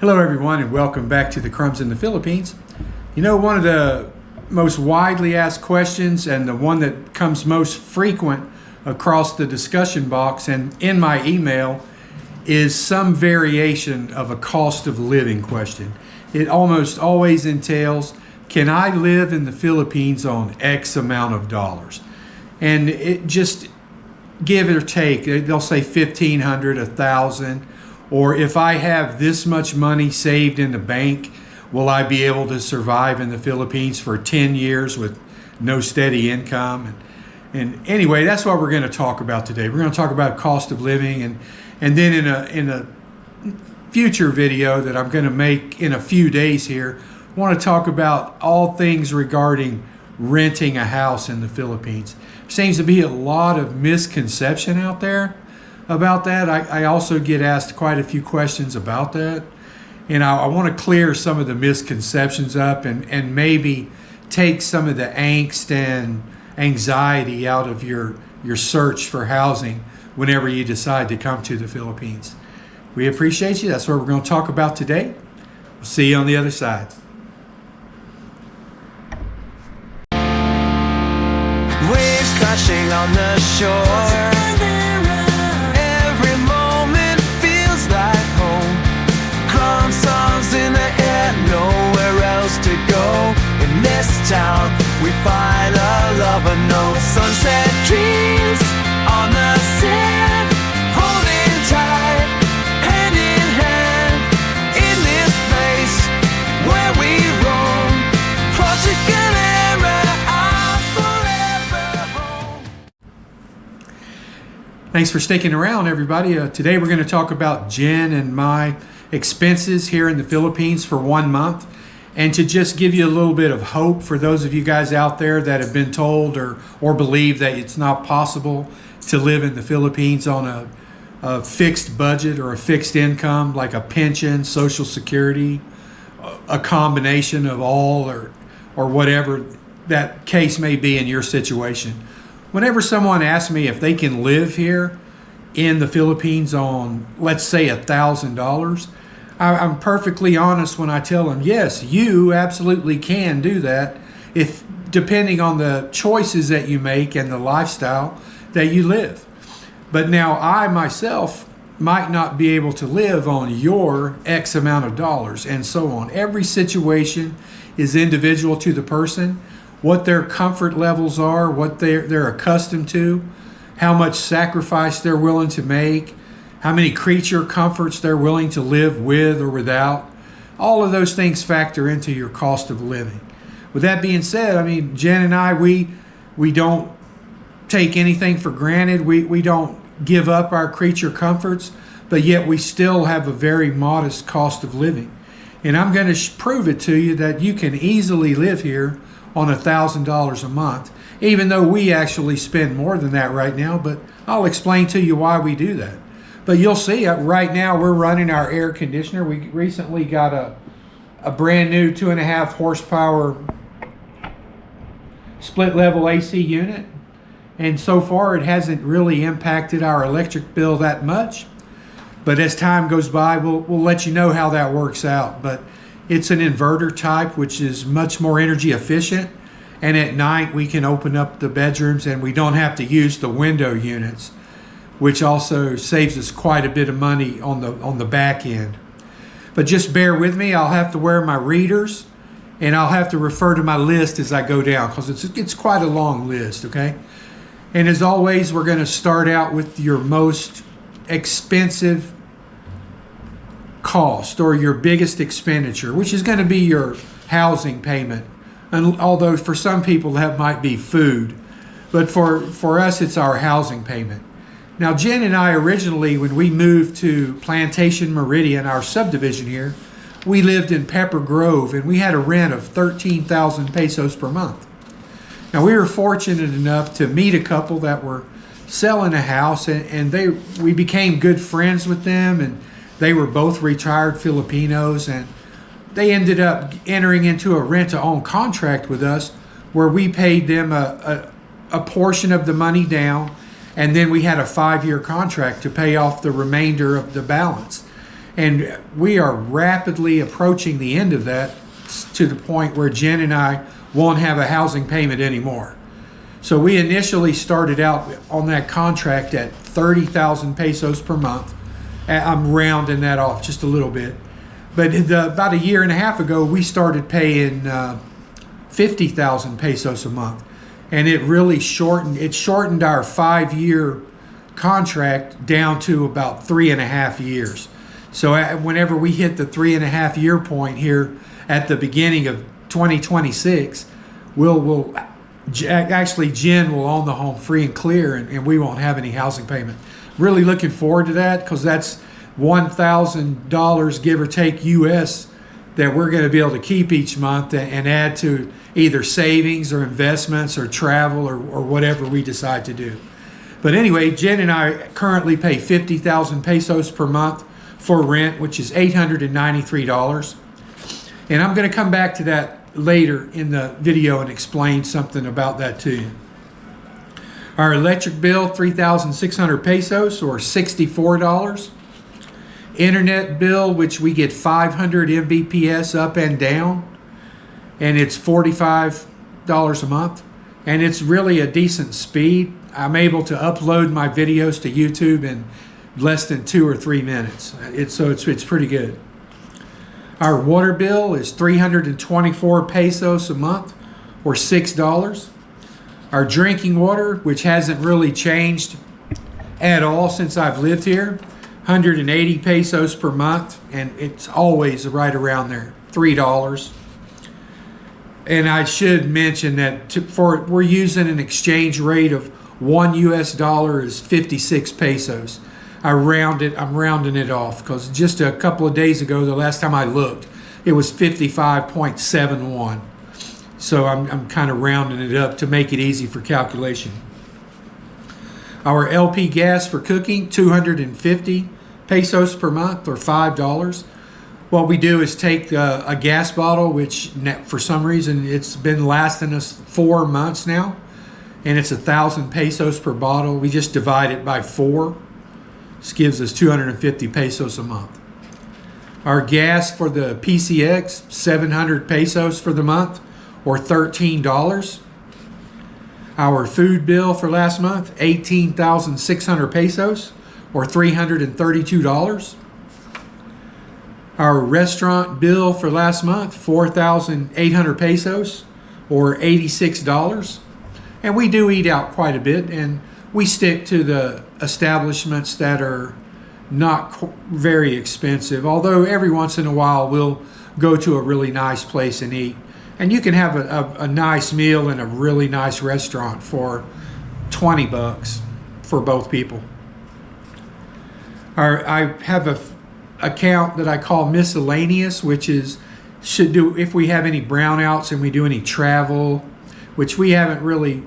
Hello everyone and welcome back to the Crumbs in the Philippines. You know, one of the most widely asked questions and the one that comes most frequent across the discussion box and in my email is some variation of a cost of living question. It almost always entails, can I live in the Philippines on X amount of dollars? And it just give or take, they'll say 1,500, 1,000, or if I have this much money saved in the bank, will I be able to survive in the Philippines for 10 years with no steady income? And anyway, that's what we're going to talk about today. We're going to talk about cost of living, and then in a future video that I'm going to make in a few days here, I want to talk about all things regarding renting a house in the Philippines. There seems to be a lot of misconception out there about that. I also get asked quite a few questions about that, and I want to clear some of the misconceptions up and maybe take some of the angst and anxiety out of your search for housing whenever you decide to come to the Philippines. We appreciate you. That's what we're going to talk about today. We'll see you on the other side. Waves crashing on the shore. Every moment feels like home. Crumbs songs in the air, nowhere else to go. In this town, we find a lover, no sunset dreams on the sand, holding tight, hand in hand, in this place where we roam. Portugal era, our forever home. Thanks for sticking around, everybody. Today we're going to talk about Jen and my expenses here in the Philippines for 1 month, and to just give you a little bit of hope for those of you guys out there that have been told or believe that it's not possible to live in the Philippines on a fixed budget or a fixed income like a pension, Social Security, a combination of all or whatever that case may be in your situation. Whenever someone asks me if they can live here in the Philippines on, let's say, $1,000, I'm perfectly honest when I tell them, yes, you absolutely can do that, if depending on the choices that you make and the lifestyle that you live. But now I myself might not be able to live on your X amount of dollars, and so on. Every situation is individual to the person, what their comfort levels are, what they're accustomed to, how much sacrifice they're willing to make, how many creature comforts they're willing to live with or without. All of those things factor into your cost of living. With that being said, I mean, Jen and I, we don't take anything for granted. We don't give up our creature comforts, but yet we still have a very modest cost of living. And I'm going to prove it to you that you can easily live here on $1,000 a month, even though we actually spend more than that right now, but I'll explain to you why we do that. But you'll see, right now we're running our air conditioner. We recently got a brand new 2.5 horsepower split level AC unit, and so far it hasn't really impacted our electric bill that much. But as time goes by, we'll let you know how that works out. But it's an inverter type, which is much more energy efficient. And at night we can open up the bedrooms and we don't have to use the window units, which also saves us quite a bit of money on the back end. But just bear with me. I'll have to wear my readers and I'll have to refer to my list as I go down, because it's quite a long list, okay? And as always, we're going to start out with your most expensive cost or your biggest expenditure, which is going to be your housing payment. And although for some people that might be food, but for us it's our housing payment. Now, Jen and I originally, when we moved to Plantation Meridian, our subdivision here, we lived in Pepper Grove and we had a rent of 13,000 pesos per month. Now, we were fortunate enough to meet a couple that were selling a house, and we became good friends with them, and they were both retired Filipinos, and they ended up entering into a rent-to-own contract with us where we paid them a portion of the money down, and then we had a 5-year contract to pay off the remainder of the balance. And we are rapidly approaching the end of that, to the point where Jen and I won't have a housing payment anymore. So we initially started out on that contract at 30,000 pesos per month. I'm rounding that off just a little bit. But about a year and a half ago, we started paying 50,000 pesos a month. And it really shortened our 5-year contract down to about 3.5 years. So whenever we hit the 3.5 year point here at the beginning of 2026, actually Jen will own the home free and clear, and we won't have any housing payment. Really looking forward to that, because that's $1,000 give or take US that we're going to be able to keep each month and add to either savings or investments or travel or whatever we decide to do. But anyway, Jen and I currently pay 50,000 pesos per month for rent, which is $893. And I'm going to come back to that later in the video and explain something about that to you. Our electric bill, 3,600 pesos or $64. Internet bill, which we get 500 Mbps up and down, and it's $45 a month. And it's really a decent speed. I'm able to upload my videos to YouTube in less than 2 or 3 minutes. It's pretty good. Our water bill is 324 pesos a month or $6. Our drinking water, which hasn't really changed at all since I've lived here, 180 pesos per month, and it's always right around there, $3. And I should mention that we're using an exchange rate of $1 US is 56 pesos. I'm rounding it off, because just a couple of days ago, the last time I looked, it was 55.71. So I'm kind of rounding it up to make it easy for calculation. Our LP gas for cooking, 250 pesos per month or $5. What we do is take a gas bottle, which for some reason it's been lasting us 4 months now, and it's 1,000 pesos per bottle. We just divide it by 4. This gives us 250 pesos a month. Our gas for the PCX, 700 pesos for the month or $13. Our food bill for last month, 18,600 pesos or $332. Our restaurant bill for last month, 4,800 pesos or $86. And we do eat out quite a bit, and we stick to the establishments that are not very expensive, although every once in a while we'll go to a really nice place and eat. And you can have a nice meal in a really nice restaurant for $20 for both people. I have a account that I call miscellaneous, which should do if we have any brownouts and we do any travel, which we haven't really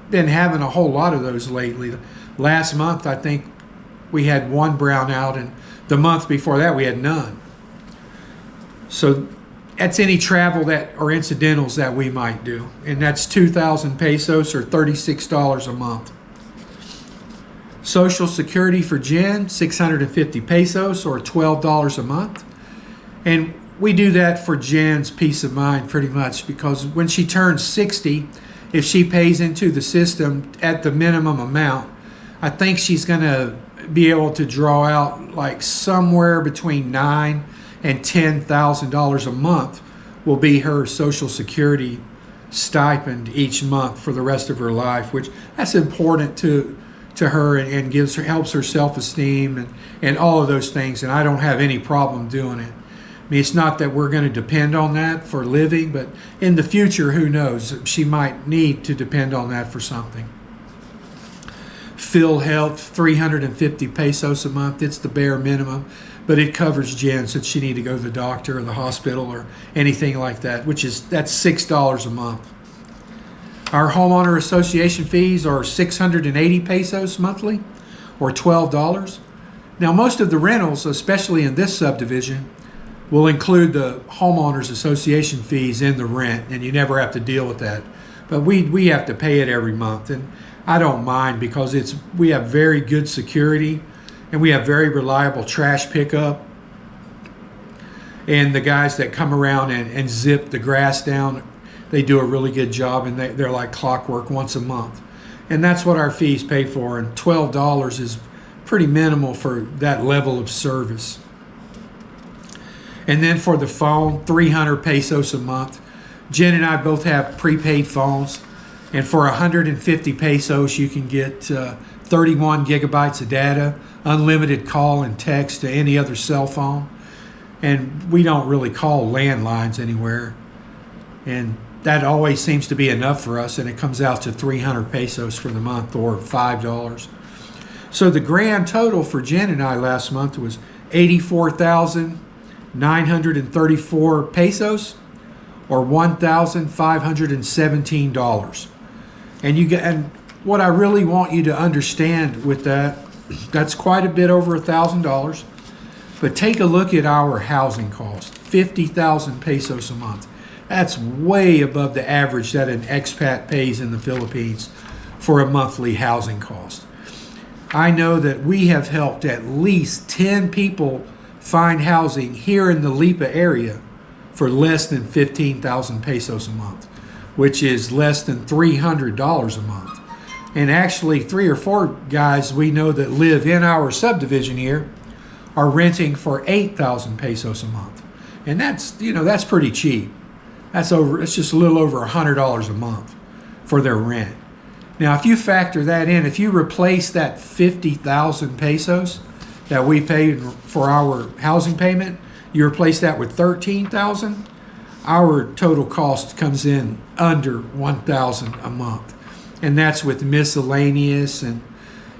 been having a whole lot of those lately. Last month, I think we had 1 brownout, and the month before that we had none. So that's any travel or incidentals that we might do, and that's 2,000 pesos or $36 a month. Social Security for Jen, 650 pesos or $12 a month. And we do that for Jen's peace of mind pretty much, because when she turns 60, if she pays into the system at the minimum amount, I think she's going to be able to draw out like somewhere between $9,000 and $10,000 a month will be her Social Security stipend each month for the rest of her life, which that's important to her and helps her self-esteem and all of those things. And I don't have any problem doing it. I mean, it's not that we're going to depend on that for living, but in the future, who knows? She might need to depend on that for something. PhilHealth, 350 pesos a month. It's the bare minimum, but it covers Jen since she need to go to the doctor or the hospital or anything like that, that's $6 a month. Our homeowner association fees are 680 pesos monthly or $12. Now, most of the rentals, especially in this subdivision, will include the homeowners association fees in the rent, and you never have to deal with that. But we have to pay it every month, and I don't mind because we have very good security and we have very reliable trash pickup. And the guys that come around and zip the grass down, they do a really good job, and they're like clockwork once a month. And that's what our fees pay for, and $12 is pretty minimal for that level of service. And then for the phone, 300 pesos a month. Jen and I both have prepaid phones, and for 150 pesos you can get 31 gigabytes of data, unlimited call and text to any other cell phone. And we don't really call landlines anywhere, and that always seems to be enough for us, and it comes out to 300 pesos for the month, or $5. So the grand total for Jen and I last month was 84,934 pesos, or $1,517. And what I really want you to understand with that, that's quite a bit over $1,000. But take a look at our housing cost, 50,000 pesos a month. That's way above the average that an expat pays in the Philippines for a monthly housing cost. I know that we have helped at least 10 people find housing here in the Lipa area for less than 15,000 pesos a month, which is less than $300 a month. And actually 3 or 4 guys we know that live in our subdivision here are renting for 8,000 pesos a month. And that's pretty cheap. It's just a little over $100 a month for their rent. Now, if you factor that in, if you replace that 50,000 pesos that we paid for our housing payment, you replace that with 13,000, our total cost comes in under 1,000 a month. And that's with miscellaneous and,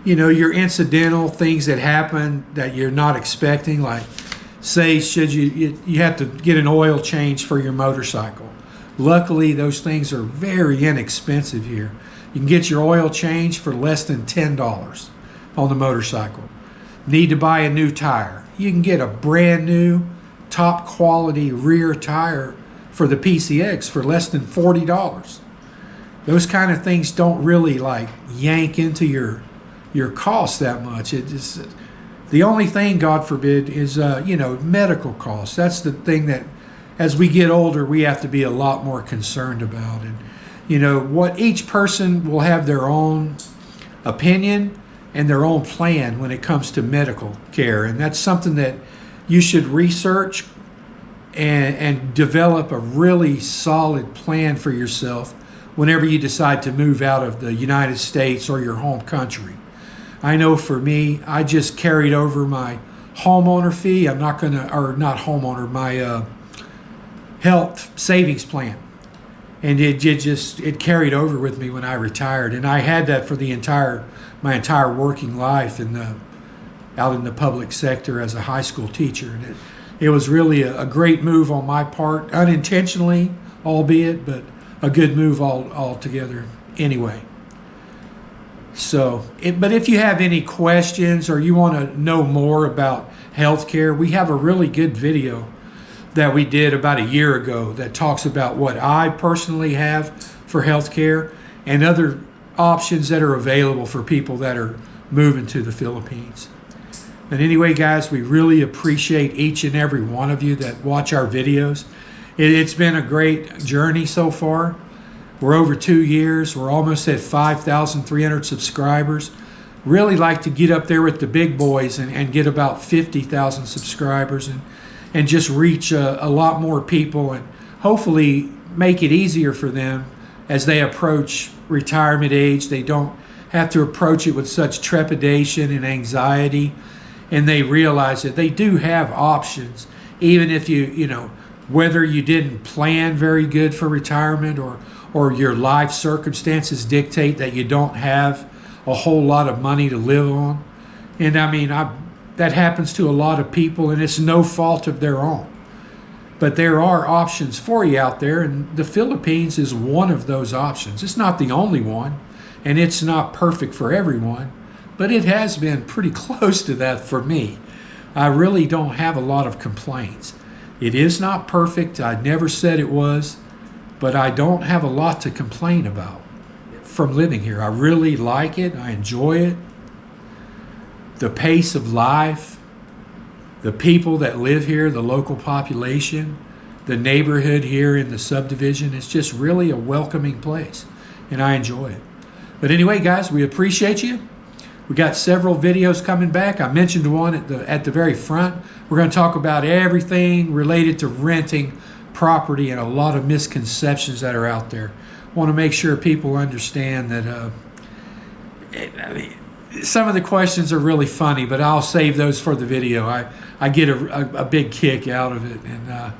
your incidental things that happen that you're not expecting, like say, should you have to get an oil change for your motorcycle. Luckily, those things are very inexpensive here. You can get your oil changed for less than $10 on the motorcycle. Need to buy a new tire. You can get a brand new, top quality rear tire for the PCX for less than $40. Those kind of things don't really yank into your costs that much. It just, the only thing, God forbid, is medical costs. That's the thing that, as we get older, we have to be a lot more concerned about. And what each person will have their own opinion and their own plan when it comes to medical care, and that's something that you should research and develop a really solid plan for yourself whenever you decide to move out of the United States or your home country. I know for me, I just carried over my homeowner fee. My health savings plan. And it carried over with me when I retired. And I had that for my entire working life out in the public sector as a high school teacher. And it was really a great move on my part, unintentionally, albeit, but a good move altogether anyway. But if you have any questions or you want to know more about healthcare, we have a really good video that we did about a year ago that talks about what I personally have for healthcare and other options that are available for people that are moving to the Philippines. And anyway, guys, we really appreciate each and every one of you that watch our videos. It's been a great journey so far. We're over 2 years. We're almost at 5,300 subscribers. Really like to get up there with the big boys and get about 50,000 subscribers and just reach a lot more people and hopefully make it easier for them as they approach retirement age. They don't have to approach it with such trepidation and anxiety, and they realize that they do have options, even if whether you didn't plan very good for retirement or your life circumstances dictate that you don't have a whole lot of money to live on. And I mean, that happens to a lot of people, and it's no fault of their own. But there are options for you out there, and the Philippines is one of those options. It's not the only one, and it's not perfect for everyone, but it has been pretty close to that for me. I really don't have a lot of complaints. It is not perfect. I never said it was, but I don't have a lot to complain about from living here. I really like it. I enjoy it. The pace of life, the people that live here, the local population, the neighborhood here in the subdivision. It's just really a welcoming place, and I enjoy it. But anyway, guys, we appreciate you. We got several videos coming back. I mentioned one at the very front. We're going to talk about everything related to renting property and a lot of misconceptions that are out there. I want to make sure people understand that some of the questions are really funny, but I'll save those for the video. I get a big kick out of it, and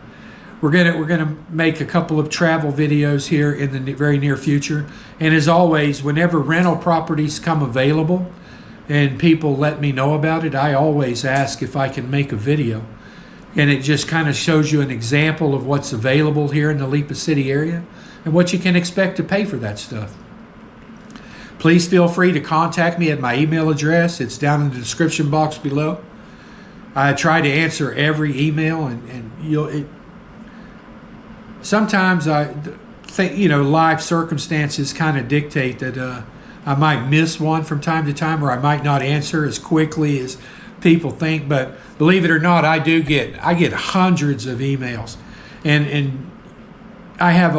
we're gonna make a couple of travel videos here in the very near future. And as always, whenever rental properties come available and people let me know about it, I always ask if I can make a video. And it just kind of shows you an example of what's available here in the Lipa City area and what you can expect to pay for that stuff. Please feel free to contact me at my email address. It's down in the description box below. I try to answer every email, and sometimes I think, life circumstances kind of dictate that I might miss one from time to time, or I might not answer as quickly as people think. But believe it or not, I get hundreds of emails, and I have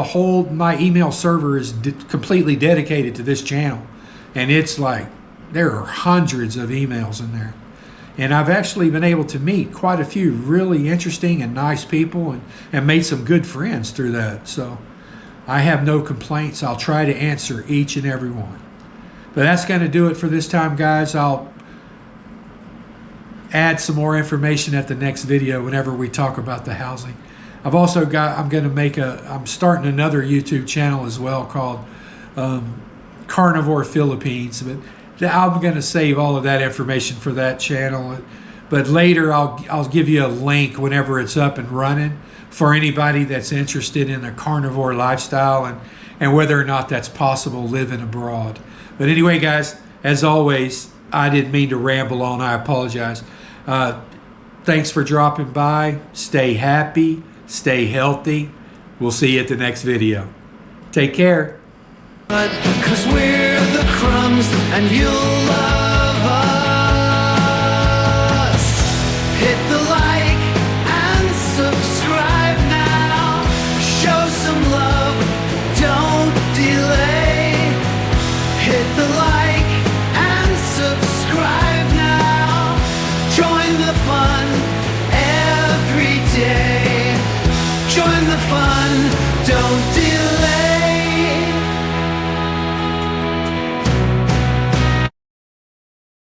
my email server is completely dedicated to this channel, and it's like there are hundreds of emails in there. And I've actually been able to meet quite a few really interesting and nice people, and made some good friends through that. So I have no complaints. I'll try to answer each and every one. But that's going to do it for this time, guys. I'll add some more information at the next video whenever we talk about the housing. I'm starting another YouTube channel as well called Carnivore Philippines. But I'm going to save all of that information for that channel. But later I'll give you a link whenever it's up and running for anybody that's interested in a carnivore lifestyle and whether or not that's possible living abroad. But anyway, guys, as always, I didn't mean to ramble on. I apologize. Thanks for dropping by. Stay happy. Stay healthy. We'll see you at the next video. Take care. 'Cause we're the crumbs and you'll love